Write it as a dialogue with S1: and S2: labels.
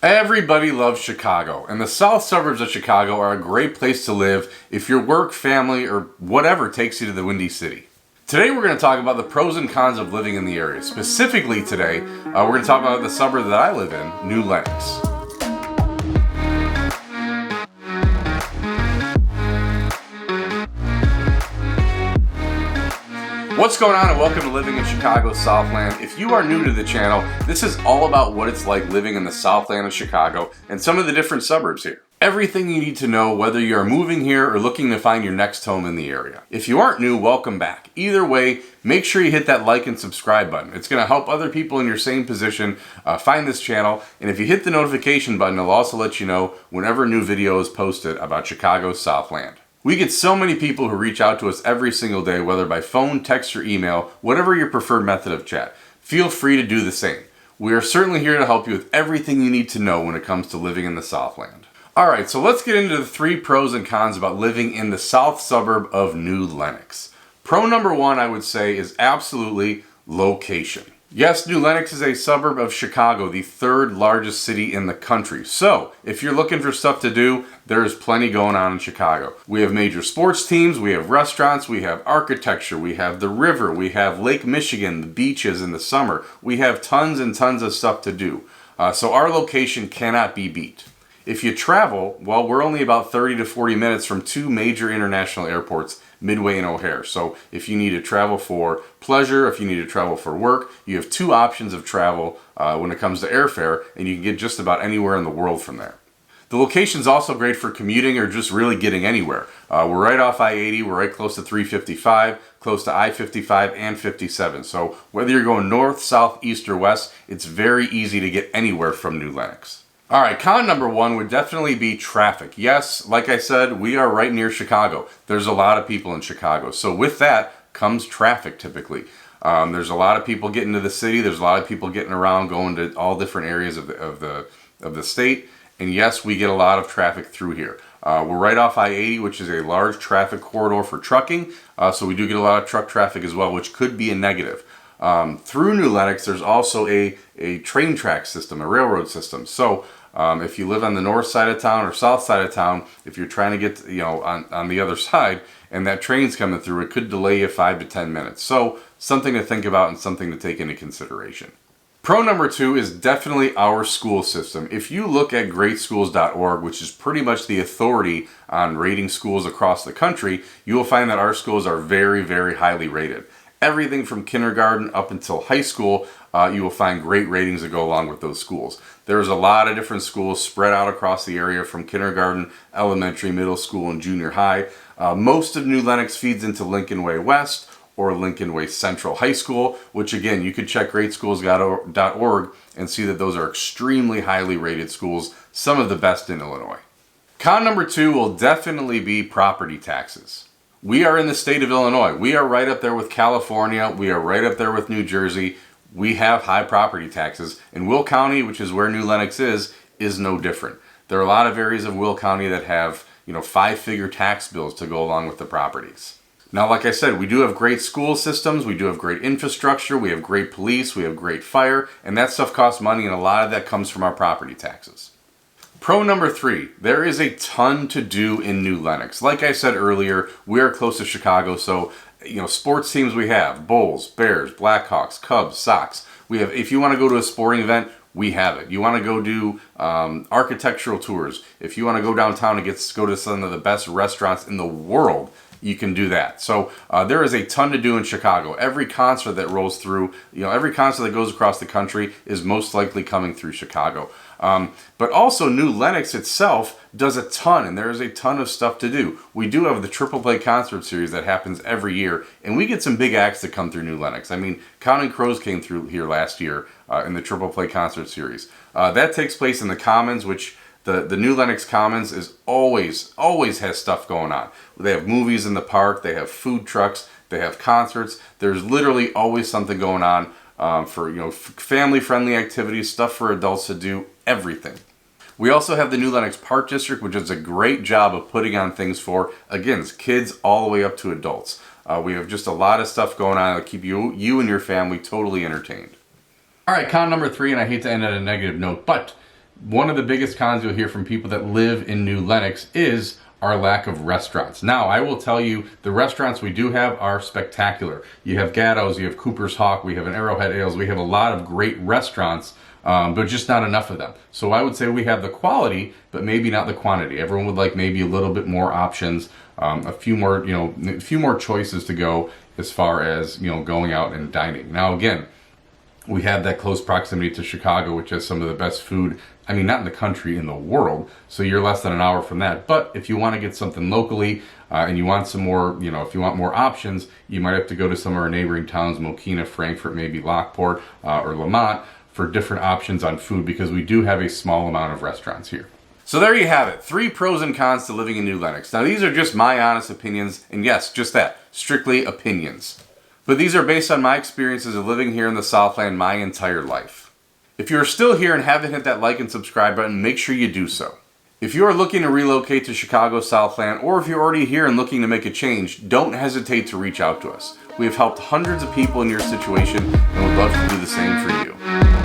S1: Everybody loves Chicago, and the south suburbs of Chicago are a great place to live if your work, family, or whatever takes you to the Windy City. Today we're going to talk about the pros and cons of living in the area. Specifically today, we're going to talk about the suburb that I live in, New Lenox. What's going on, and welcome to Living in Chicago's Southland. If you are new to the channel, this is all about what it's like living in the Southland of Chicago and some of the different suburbs here. Everything you need to know whether you are moving here or looking to find your next home in the area. If you aren't new, welcome back. Either way, make sure you hit that like and subscribe button. It's going to help other people in your same position find this channel. And if you hit the notification button, it'll also let you know whenever a new video is posted about Chicago's Southland. We get so many people who reach out to us every single day, whether by phone, text, or email, whatever your preferred method of chat. Feel free to do the same. We are certainly here to help you with everything you need to know when it comes to living in the Southland. Alright, so let's get into the 3 pros and cons about living in the south suburb of New Lenox. Pro number 1, I would say, is absolutely location. Yes, New Lenox is a suburb of Chicago, the 3rd largest city in the country. So, if you're looking for stuff to do, there is plenty going on in Chicago. We have major sports teams, we have restaurants, we have architecture, we have the river, we have Lake Michigan, the beaches in the summer. We have tons and tons of stuff to do. So our location cannot be beat. If you travel, well, we're only about 30 to 40 minutes from 2 major international airports, Midway and O'Hare. So if you need to travel for pleasure, if you need to travel for work, you have 2 options of travel when it comes to airfare, and you can get just about anywhere in the world from there. The location's also great for commuting or just really getting anywhere. We're right off I-80, we're right close to 355, close to I-55 and 57. So whether you're going north, south, east, or west, it's very easy to get anywhere from New Lenox. Alright, con number 1 would definitely be traffic. Yes, like I said, we are right near Chicago. There's a lot of people in Chicago. So with that comes traffic typically. There's a lot of people getting to the city. There's a lot of people getting around, going to all different areas of the state. And yes, we get a lot of traffic through here. We're right off I-80, which is a large traffic corridor for trucking. So we do get a lot of truck traffic as well, which could be a negative. Through New Lenox, there's also a train track system, a railroad system. So if you live on the north side of town or south side of town, if you're trying to get on the other side and that train's coming through, it could delay you 5 to 10 minutes. So something to think about and something to take into consideration. Pro number 2 is definitely our school system. If you look at greatschools.org, which is pretty much the authority on rating schools across the country, you will find that our schools are very, very highly rated. Everything from kindergarten up until high school, you will find great ratings that go along with those schools. There's a lot of different schools spread out across the area from kindergarten, elementary, middle school, and junior high. Most of New Lenox feeds into Lincoln Way West or Lincoln Way Central High School, which again, you could check greatschools.org and see that those are extremely highly rated schools, some of the best in Illinois. Con number 2 will definitely be property taxes. We are in the state of Illinois. We are right up there with California. We are right up there with New Jersey. We have high property taxes. And Will County, which is where New Lenox is no different. There are a lot of areas of Will County that have, 5-figure tax bills to go along with the properties. Now, like I said, we do have great school systems. We do have great infrastructure. We have great police. We have great fire. And that stuff costs money, and a lot of that comes from our property taxes. Pro number 3, there is a ton to do in New Lenox. Like I said earlier, we are close to Chicago, so sports teams we have, Bulls, Bears, Blackhawks, Cubs, Sox. We have, if you want to go to a sporting event, we have it. You want to go do architectural tours. If you want to go downtown and go to some of the best restaurants in the world, you can do that. So there is a ton to do in Chicago. Every concert that rolls through, every concert that goes across the country is most likely coming through Chicago. But also New Lenox itself does a ton, and there is a ton of stuff to do. We do have the Triple Play concert series that happens every year, and we get some big acts that come through New Lenox. I mean, Counting Crows came through here last year in the Triple Play concert series. That takes place in the Commons, which the New Lenox Commons is always has stuff going on. They have movies in the park, they have food trucks, they have concerts. There's literally always something going on for family-friendly activities, stuff for adults to do, everything. We also have the New Lenox Park District, which does a great job of putting on things for, again, kids all the way up to adults. We have just a lot of stuff going on that keep you and your family totally entertained. All right, con number 3, and I hate to end on a negative note, but one of the biggest cons you'll hear from people that live in New Lenox is our lack of restaurants. Now, I will tell you, the restaurants we do have are spectacular. You have Gatto's, you have Cooper's Hawk, we have an Arrowhead Ales, we have a lot of great restaurants, but just not enough of them. So I would say we have the quality, but maybe not the quantity. Everyone would like maybe a little bit more options, a few more choices to go as far as, going out and dining. Now, again, we have that close proximity to Chicago, which has some of the best food, I mean, not in the country, in the world. So you're less than an hour from that. But if you want to get something locally and you want some more, if you want more options, you might have to go to some of our neighboring towns, Mokina, Frankfort, maybe Lockport or Lamont, for different options on food, because we do have a small amount of restaurants here. So there you have it, 3 pros and cons to living in New Lenox. Now, these are just my honest opinions, and yes, just that, strictly opinions. But these are based on my experiences of living here in the Southland my entire life. If you're still here and haven't hit that like and subscribe button, make sure you do so. If you are looking to relocate to Chicago Southland, or if you're already here and looking to make a change, don't hesitate to reach out to us. We have helped hundreds of people in your situation and would love to do the same for you.